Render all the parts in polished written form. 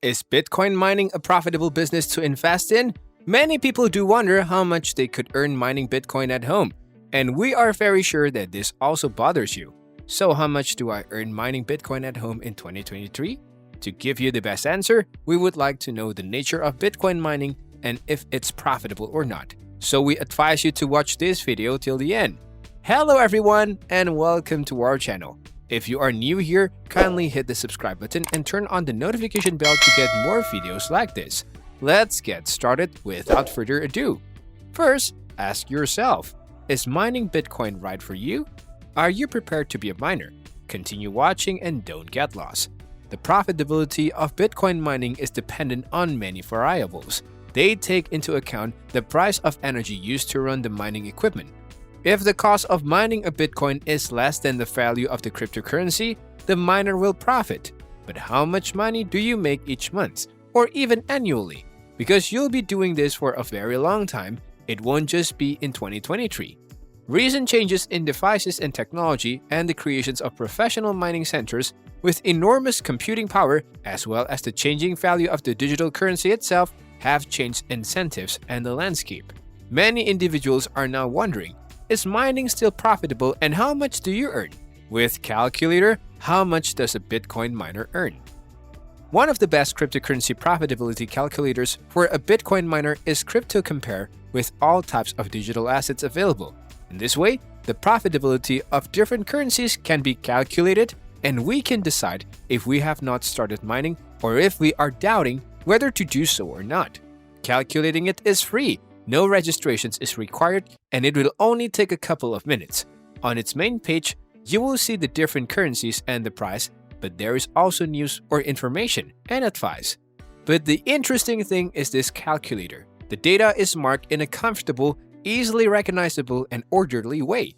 Is Bitcoin mining a profitable business to invest in? Many people do wonder how much they could earn mining Bitcoin at home, and we are very sure that this also bothers you. So how much do I earn mining Bitcoin at home in 2023? To give you the best answer, we would like to know the nature of Bitcoin mining and if it's profitable or not. So we advise you to watch this video till the end. Hello everyone and welcome to our channel. If you are new here, kindly hit the subscribe button and turn on the notification bell to get more videos like this. Let's get started without further ado. First, ask yourself, is mining Bitcoin right for you? Are you prepared to be a miner? Continue watching and don't get lost. The profitability of Bitcoin mining is dependent on many variables. They take into account the price of energy used to run the mining equipment. If the cost of mining a Bitcoin is less than the value of the cryptocurrency, the miner will profit. But how much money do you make each month, or even annually? Because you'll be doing this for a very long time, it won't just be in 2023. Recent changes in devices and technology and the creations of professional mining centers with enormous computing power, as well as the changing value of the digital currency itself, have changed incentives and the landscape. Many individuals are now wondering, is mining still profitable and how much do you earn? With Calculator, how much does a Bitcoin miner earn? One of the best cryptocurrency profitability calculators for a Bitcoin miner is CryptoCompare with all types of digital assets available. In this way, the profitability of different currencies can be calculated and we can decide if we have not started mining or if we are doubting whether to do so or not. Calculating it is free. No registrations is required and it will only take a couple of minutes. On its main page, you will see the different currencies and the price, but there is also news or information and advice. But the interesting thing is this calculator. The data is marked in a comfortable, easily recognizable and orderly way.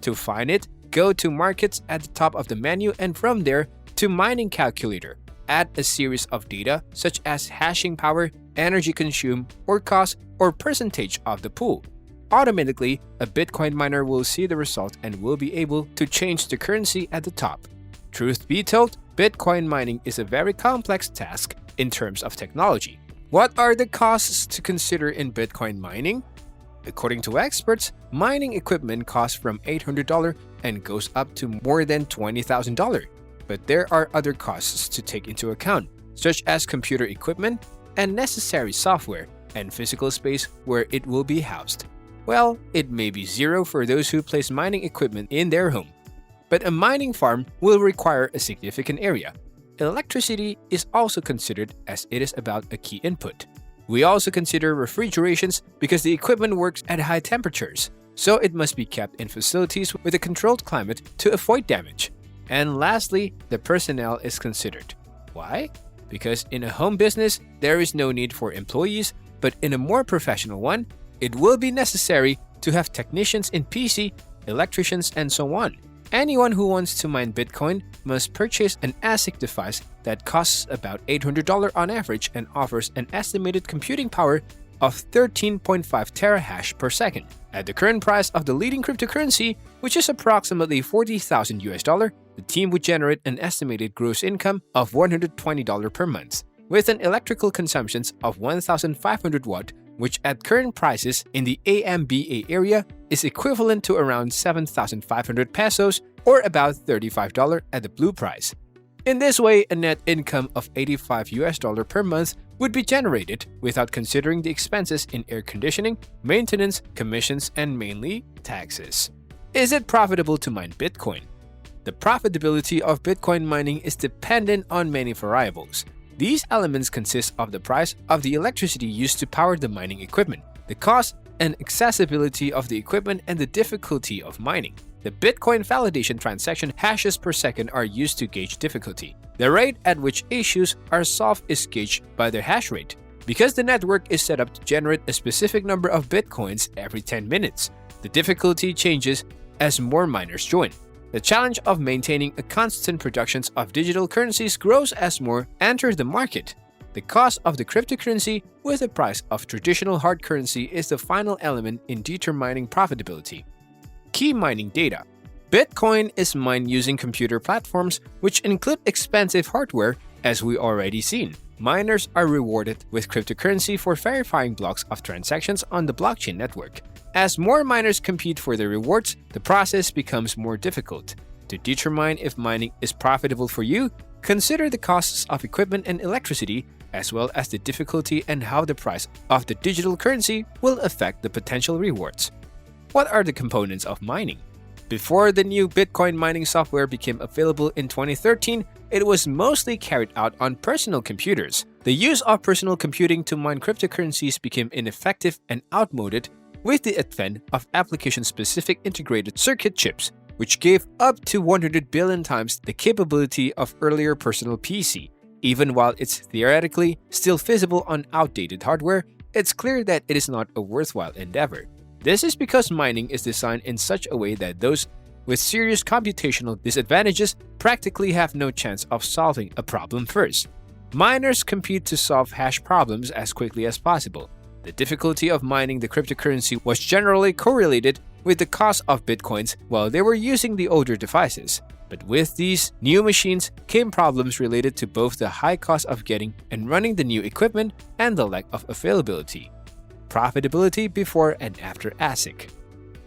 To find it, go to Markets at the top of the menu and from there to Mining Calculator. Add a series of data such as hashing power, energy consumed, or cost, or percentage of the pool. Automatically, a Bitcoin miner will see the result and will be able to change the currency at the top. Truth be told, Bitcoin mining is a very complex task in terms of technology. What are the costs to consider in Bitcoin mining? According to experts, mining equipment costs from $800 and goes up to more than $20,000. But there are other costs to take into account, such as computer equipment and necessary software and physical space where it will be housed. Well, it may be zero for those who place mining equipment in their home. But a mining farm will require a significant area. Electricity is also considered as it is about a key input. We also consider refrigerations because the equipment works at high temperatures, so it must be kept in facilities with a controlled climate to avoid damage. And lastly, the personnel is considered. Why? Because in a home business, there is no need for employees, but in a more professional one, it will be necessary to have technicians in PC, electricians, and so on. Anyone who wants to mine Bitcoin must purchase an ASIC device that costs about $800 on average and offers an estimated computing power of 13.5 terahash per second. At the current price of the leading cryptocurrency, which is approximately $40,000, the team would generate an estimated gross income of $120 per month, with an electrical consumption of 1,500 watt, which at current prices in the AMBA area is equivalent to around 7,500 pesos or about $35 at the blue price. In this way, a net income of $85 per month would be generated without considering the expenses in air conditioning, maintenance, commissions, and mainly taxes. Is it profitable to mine Bitcoin? The profitability of Bitcoin mining is dependent on many variables. These elements consist of the price of the electricity used to power the mining equipment, the cost and accessibility of the equipment, and the difficulty of mining. The Bitcoin validation transaction hashes per second are used to gauge difficulty. The rate at which issues are solved is gauged by the hash rate. Because the network is set up to generate a specific number of Bitcoins every 10 minutes, the difficulty changes as more miners join. The challenge of maintaining a constant production of digital currencies grows as more enter the market. The cost of the cryptocurrency with the price of traditional hard currency is the final element in determining profitability. Key mining data. Bitcoin is mined using computer platforms which include expensive hardware as we already seen. miners are rewarded with cryptocurrency for verifying blocks of transactions on the blockchain network. As more miners compete for the rewards, the process becomes more difficult. To determine if mining is profitable for you, consider the costs of equipment and electricity, as well as the difficulty and how the price of the digital currency will affect the potential rewards. What are the components of mining? Before the new Bitcoin mining software became available in 2013, it was mostly carried out on personal computers. The use of personal computing to mine cryptocurrencies became ineffective and outmoded with the advent of application-specific integrated circuit chips, which gave up to 100 billion times the capability of earlier personal PC. Even while it's theoretically still feasible on outdated hardware, it's clear that it is not a worthwhile endeavor. This is because mining is designed in such a way that those with serious computational disadvantages practically have no chance of solving a problem first. Miners compete to solve hash problems as quickly as possible. The difficulty of mining the cryptocurrency was generally correlated with the cost of bitcoins while they were using the older devices. But with these new machines came problems related to both the high cost of getting and running the new equipment and the lack of availability. Profitability before and after ASIC.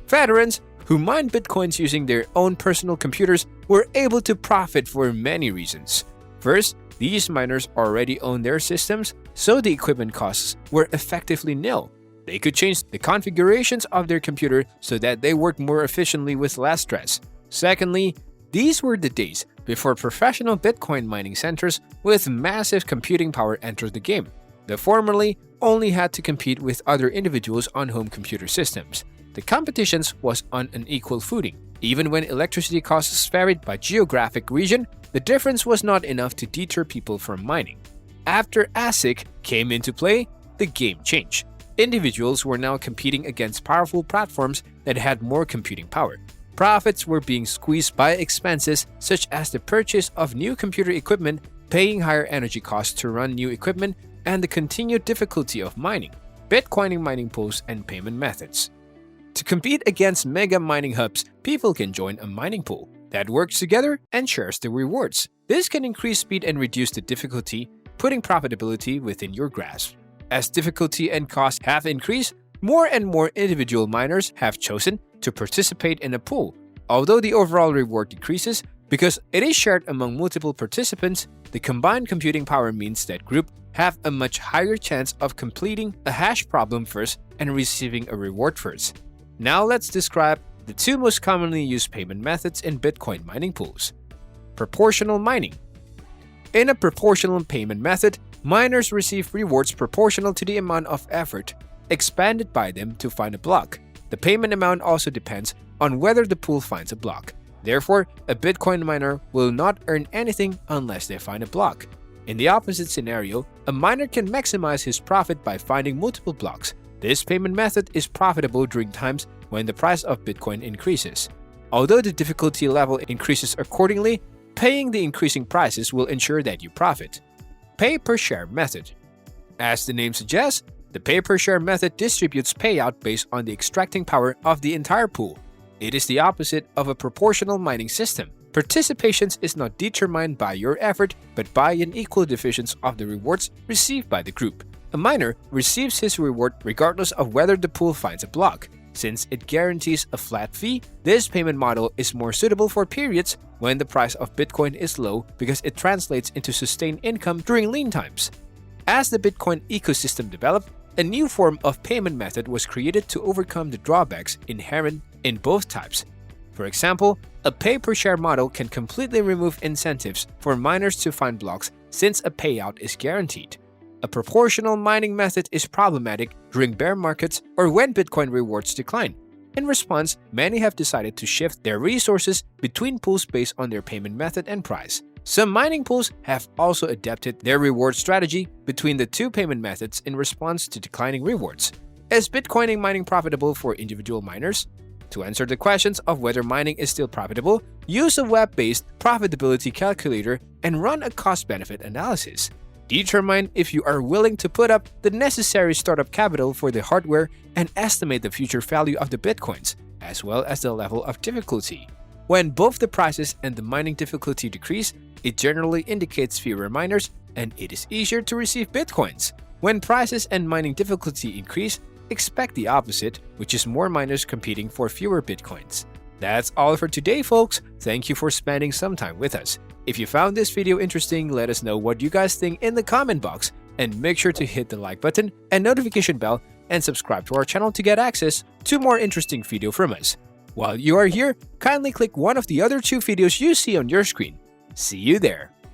Veterans who mined bitcoins using their own personal computers were able to profit for many reasons. First, these miners already owned their systems, so the equipment costs were effectively nil. They could change the configurations of their computer so that they worked more efficiently with less stress. Secondly, these were the days before professional Bitcoin mining centers with massive computing power entered the game. They formerly only had to compete with other individuals on home computer systems. The competition was on an equal footing. Even when electricity costs varied by geographic region, the difference was not enough to deter people from mining. After ASIC came into play, the game changed. Individuals were now competing against powerful platforms that had more computing power. Profits were being squeezed by expenses such as the purchase of new computer equipment, paying higher energy costs to run new equipment, and the continued difficulty of mining, Bitcoin mining pools, and payment methods. To compete against mega mining hubs, people can join a mining pool that works together and shares the rewards. This can increase speed and reduce the difficulty, putting profitability within your grasp. As difficulty and cost have increased, more and more individual miners have chosen to participate in a pool. Although the overall reward decreases because it is shared among multiple participants, the combined computing power means that groups have a much higher chance of completing a hash problem first and receiving a reward first. Now let's describe the two most commonly used payment methods in Bitcoin mining pools. Proportional mining. In a proportional payment method, miners receive rewards proportional to the amount of effort expended by them to find a block. The payment amount also depends on whether the pool finds a block. Therefore, a Bitcoin miner will not earn anything unless they find a block. In the opposite scenario, a miner can maximize his profit by finding multiple blocks. This payment method is profitable during times when the price of Bitcoin increases. Although the difficulty level increases accordingly, paying the increasing prices will ensure that you profit. Pay-per-share method. As the name suggests, the pay-per-share method distributes payout based on the extracting power of the entire pool. It is the opposite of a proportional mining system. Participation is not determined by your effort, but by an equal division of the rewards received by the group. A miner receives his reward regardless of whether the pool finds a block. Since it guarantees a flat fee, this payment model is more suitable for periods when the price of Bitcoin is low because it translates into sustained income during lean times. As the Bitcoin ecosystem developed, a new form of payment method was created to overcome the drawbacks inherent in both types. For example, a pay-per-share model can completely remove incentives for miners to find blocks since a payout is guaranteed. A proportional mining method is problematic during bear markets or when Bitcoin rewards decline. In response, many have decided to shift their resources between pools based on their payment method and price. Some mining pools have also adapted their reward strategy between the two payment methods in response to declining rewards. Is Bitcoin mining profitable for individual miners? To answer the questions of whether mining is still profitable, use a web-based profitability calculator and run a cost-benefit analysis. Determine if you are willing to put up the necessary startup capital for the hardware and estimate the future value of the Bitcoins, as well as the level of difficulty. When both the prices and the mining difficulty decrease, it generally indicates fewer miners and it is easier to receive Bitcoins. When prices and mining difficulty increase, expect the opposite, which is more miners competing for fewer Bitcoins. That's all for today, folks. Thank you for spending some time with us. If you found this video interesting, let us know what you guys think in the comment box, and make sure to hit the like button and notification bell and subscribe to our channel to get access to more interesting video from us. While you are here, kindly click one of the other 2 videos you see on your screen. See you there!